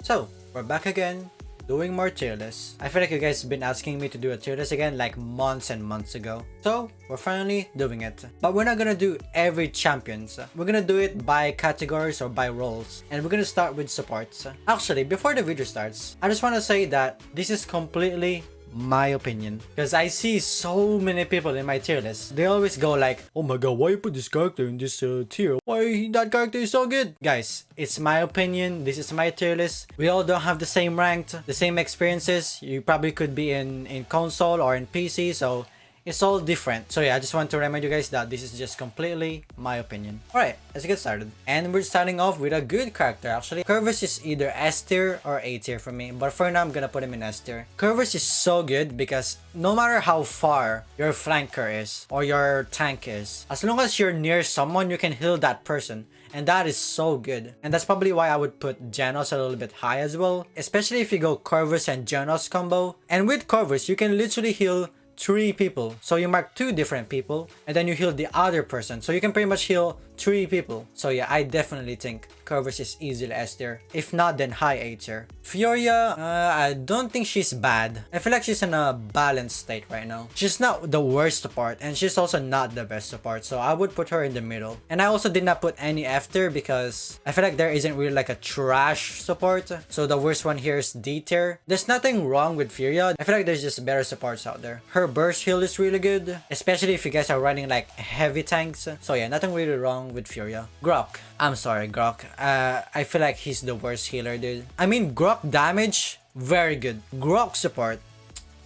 So, we're back again, doing more tier lists. I feel like you guys have been asking me to do a tier list again like months and months ago. So, we're finally doing it. But we're not gonna do every champions. We're gonna do it by categories or by roles. And we're gonna start with supports. Actually, before the video starts, I just wanna say that this is completely my opinion, because I see so many people in my tier list. They always go like, oh my god, why you put this character in this tier? Why that character is so good? Guys, it's my opinion. This is my tier list. We all don't have the same ranked, the same experiences. You probably could be in console or in PC, so it's all different. So yeah, I just want to remind you guys that this is just completely my opinion. Alright, let's get started. And we're starting off with a good character actually. Corvus is either S tier or A tier for me, but for now I'm gonna put him in S tier. Corvus is so good because no matter how far your flanker is or your tank is, as long as you're near someone, you can heal that person. And that is so good. And that's probably why I would put Jenos a little bit high as well. Especially if you go Corvus and Jenos combo. And with Corvus, you can literally heal 3 people. So you mark 2 different people and then you heal the other person. So you can pretty much heal 3 people. So yeah, I definitely think Corvus is easily S tier. If not, then high A tier. Furia, I don't think she's bad. I feel like she's in a balanced state right now. She's not the worst support and she's also not the best support. So I would put her in the middle. And I also did not put any F tier because I feel like there isn't really like a trash support. So the worst one here is D tier. There's nothing wrong with Furia. I feel like there's just better supports out there. Her burst heal is really good, especially if you guys are running like heavy tanks. So yeah, nothing really wrong with Furia. Grohk. I'm sorry, Grohk. I feel like he's the worst healer, dude. I mean, Grohk damage, very good. Grohk support,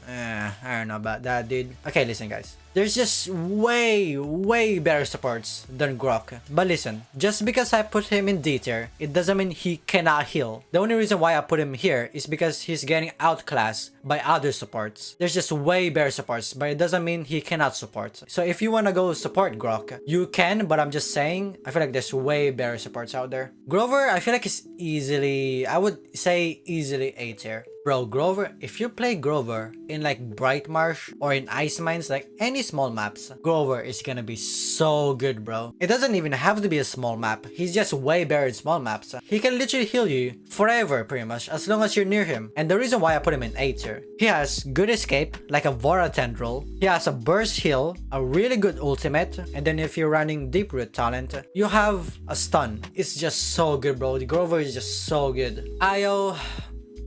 I don't know about that, dude. Okay, listen, guys. There's just way better supports than Grohk. But listen, just because I put him in D tier, it doesn't mean he cannot heal. The only reason why I put him here is because he's getting outclassed by other supports. There's just way better supports, but it doesn't mean he cannot support. So if you wanna go support Grohk, you can, but I'm just saying, I feel like there's way better supports out there. Grover, I feel like is easily, I would say easily A tier. Bro, Grover, if you play Grover in like Bright Marsh or in Ice Mines, like any small maps, Grover is gonna be so good, bro. It doesn't even have to be a small map. He's just way better in small maps. He can literally heal you forever, pretty much, as long as you're near him. And the reason why I put him in A tier, he has good escape, like a Vora tendril. He has a burst heal, a really good ultimate, and then if you're running Deep Root talent, you have a stun. It's just so good, bro. The Grover is just so good. Io,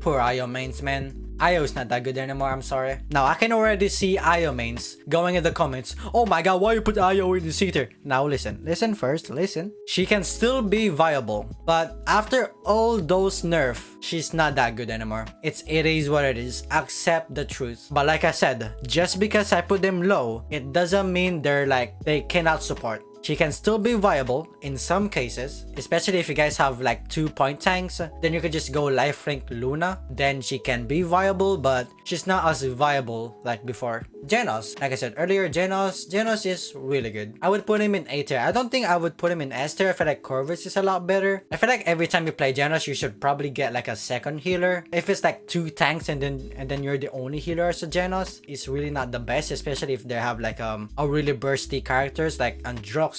poor Io mains, man. Io is not that good anymore, I'm sorry. Now, I can already see Io mains going in the comments. Oh my god, why you put Io in the C tier? Now listen. Listen first, listen. She can still be viable. But after all those nerfs, she's not that good anymore. It is what it is. Accept the truth. But like I said, just because I put them low, it doesn't mean they cannot support. She can still be viable in some cases, especially if you guys have like 2-point tanks, then you could just go lifelink Luna, then she can be viable, but she's not as viable like before. Jenos, like I said earlier, Jenos is really good. I would put him in A tier. I don't think I would put him in S tier. I feel like Corvus is a lot better. I feel like every time you play Jenos, you should probably get like a second healer. If it's like 2 tanks and then you're the only healer as a Jenos, it's really not the best, especially if they have like a really bursty characters like Androx.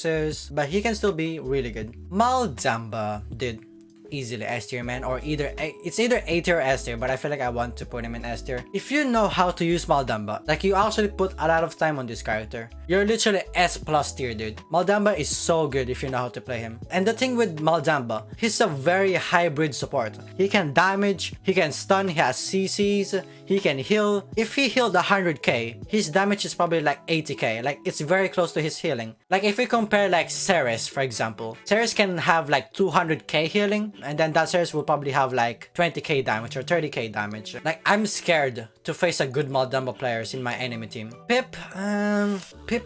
But he can still be really good. Maldamba, dude, easily S tier, man, or it's either A tier or S tier, but I feel like I want to put him in S tier. If you know how to use Maldamba, like you actually put a lot of time on this character, you're literally S+ tier, dude. Maldamba is so good if you know how to play him. And the thing with Maldamba, he's a very hybrid support. He can damage, he can stun, he has CCs, he can heal. If he healed 100k, his damage is probably like 80k. Like it's very close to his healing. Like if we compare like Seris, for example, Seris can have like 200k healing, and then that Seris will probably have like 20k damage or 30k damage. Like I'm scared to face a good Maldamba players in my enemy team. Pip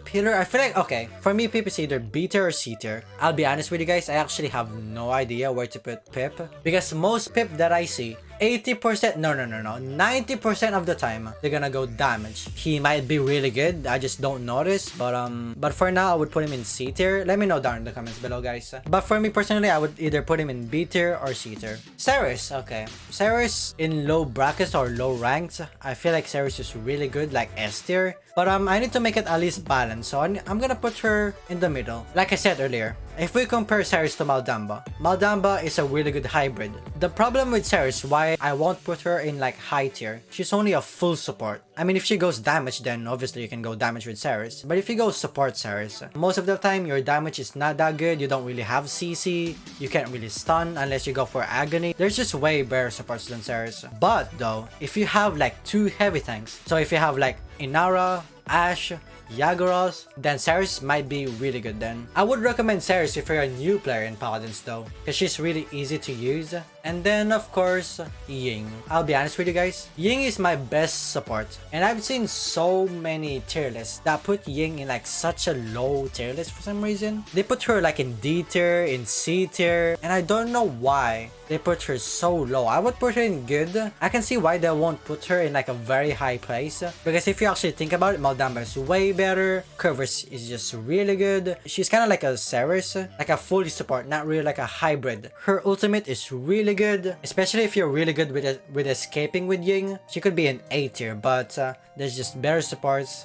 healer, I feel like, okay, for me Pip is either B tier or C tier. I'll be honest with you guys, I actually have no idea where to put Pip, because most Pip that I see 80%, no, 90% of the time, they're gonna go damage. He might be really good, I just don't notice, but for now, I would put him in C tier. Let me know down in the comments below, guys. But for me personally, I would either put him in B tier or C tier. Seris, okay. Seris in low brackets or low ranks, I feel like Seris is really good, like S tier. But I need to make it at least balanced, so I'm gonna put her in the middle. Like I said earlier, if we compare Seris to Maldamba, Maldamba is a really good hybrid. The problem with Seris, why I won't put her in like high tier, she's only a full support. I mean, if she goes damage, then obviously you can go damage with Seris. But if you go support Seris, most of the time your damage is not that good, you don't really have CC, you can't really stun unless you go for Agony. There's just way better supports than Seris. But though, if you have like 2 heavy tanks, so if you have like Inara, Ashe, Yagoroth, then Seris might be really good then. I would recommend Seris if you're a new player in Paladins though, because she's really easy to use. And then of course, Ying. I'll be honest with you guys, Ying is my best support. And I've seen so many tier lists that put Ying in like such a low tier list for some reason. They put her like in D tier, in C tier, and I don't know why they put her so low. I would put her in good. I can see why they won't put her in like a very high place, because if you actually think about it, Maldamba is way better. Corvus is just really good. She's kind of like a Seris, like a fully support, not really like a hybrid. Her ultimate is really good, especially if you're really good with escaping with Ying. She could be an A tier, but there's just better supports.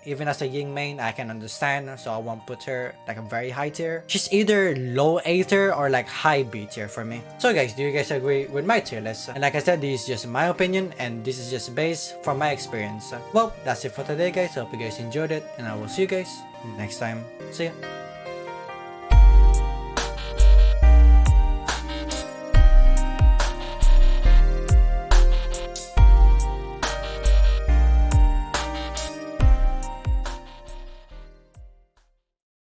Even as a Ying main, I can understand, so I won't put her like a very high tier. She's either low A tier or like high B tier for me. So guys, do you guys agree with my tier list? And like I said, this is just my opinion and this is just based from my experience. Well, that's it for today guys. I hope you guys enjoyed it and I will see you guys next time. See ya.